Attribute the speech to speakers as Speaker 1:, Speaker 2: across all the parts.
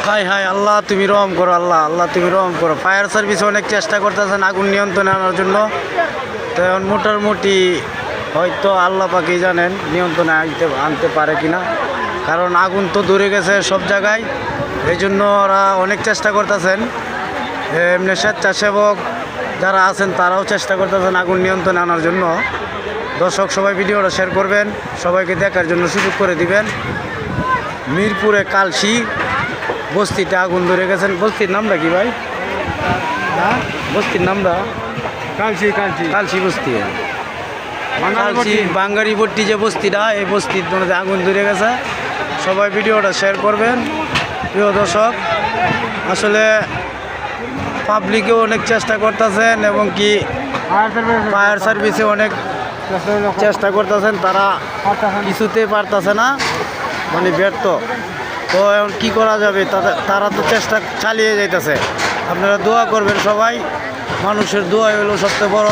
Speaker 1: High high আল্লাহ তুমি রহম করো, আল্লাহ আল্লাহ তুমি রহম করো। ফায়ার সার্ভিস অনেক চেষ্টা করতেছেন আগুন নিয়ন্ত্রণে আনার জন্য। তো এখন মোটামুটি হয়তো আল্লাহ পাকেই জানেন নিয়ন্ত্রণে আনতে পারে কিনা, কারণ আগুন তো ধরে গেছে সব জায়গায়। এই জন্য ওরা অনেক চেষ্টা করতেছেন। এমনি স্বেচ্ছাসেবক যারা আছেন তারাও চেষ্টা করতেছেন আগুন নিয়ন্ত্রণে আনার জন্য। দর্শক সবাই ভিডিওটা শেয়ার করবেন, সবাইকে দেখার জন্য সুযোগ করে দিবেন। মিরপুরে কালসি বস্তিতে আগুন ধরে গেছেন। বস্তির নামটা কি ভাই? হ্যাঁ, বস্তির নামটা
Speaker 2: কালসি কালসি
Speaker 1: কালসি বস্তি। কালসি বাঙ্গারিপট্টি যে বস্তিটা, এই বস্তির মধ্যে আগুন ধরে গেছে। সবাই ভিডিওটা শেয়ার করবেন। প্রিয় দর্শক, আসলে পাবলিকেও অনেক চেষ্টা করতেছেন এবং কি ফায়ার সার্ভিসে অনেক চেষ্টা করতেছেন, তারা কিছুতে পারতেছে না, মানে ব্যর্থ। তো এখন কী করা যাবে, তারা তো চেষ্টা চালিয়ে যাইতেছে। আপনারা দোয়া করবেন সবাই, মানুষের দোয়া হলো সবচেয়ে বড়।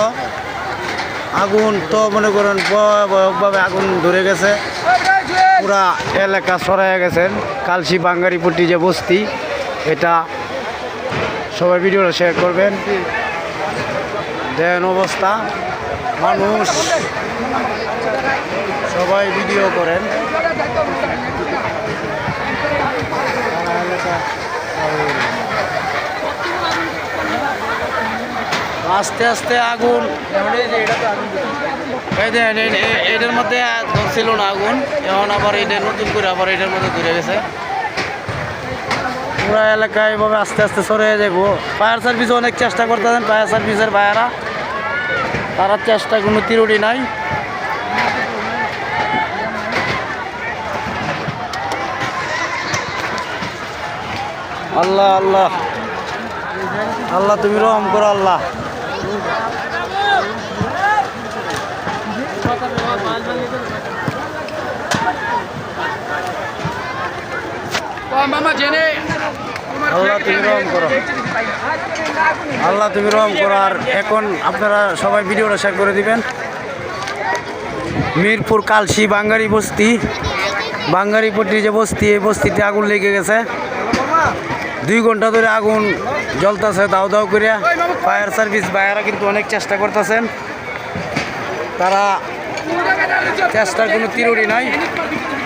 Speaker 1: আগুন তো মনে করেন ভয়াবহভাবে আগুন ধরে গেছে, পুরা এলাকা ছড়াইয়া গেছেন। কালসি বাঙ্গারিপট্টি যে বস্তি, এটা সবাই ভিডিওটা শেয়ার করবেন। দেন অবস্থা, মানুষ সবাই ভিডিও করেন। আস্তে আস্তে আগুন, এই দেন এটার মধ্যে ধরছিল না আগুন, এখন আবার এটা নতুন করে আবার এটার মধ্যে ধরে গেছে। পুরা এলাকায় এভাবে আস্তে আস্তে সরে যাব। ফায়ার সার্ভিসও অনেক চেষ্টা করতেছেন, ফায়ার সার্ভিসের ভাইয়ারা, তারা চেষ্টা কোনো ত্রুটি নাই। আল্লাহ আল্লাহ আল্লাহ তুমি রহম করো, আল্লাহ। আল্লাহ তুমি রহম করো, আল্লাহ তুমি রহম করো। আর এখন আপনারা সবাই ভিডিওটা শেয়ার করে দিবেন। মিরপুর কালসি বাঙ্গারি বস্তি, বাঙ্গারিপট্টি যে বস্তি, এই বস্তিতে আগুন লেগে গেছে। 2 ঘন্টা ধরে আগুন জ্বলতেছে দাও দাও করিয়া। ফায়ার সার্ভিস ভাইয়ারা কিন্তু অনেক চেষ্টা করতেছেন, তারা চেষ্টার কোনো ত্রুটি নাই।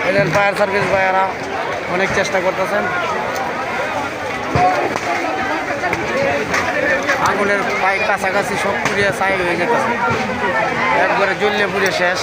Speaker 1: এলেন ফায়ার সার্ভিস ভাইয়ারা অনেক চেষ্টা করতেছেন। আগুনের প্রায় কাছাকাছি সব পুড়িয়ে ছাই হয়ে যেতেছে, একবারে জ্বললে পুড়ে শেষ।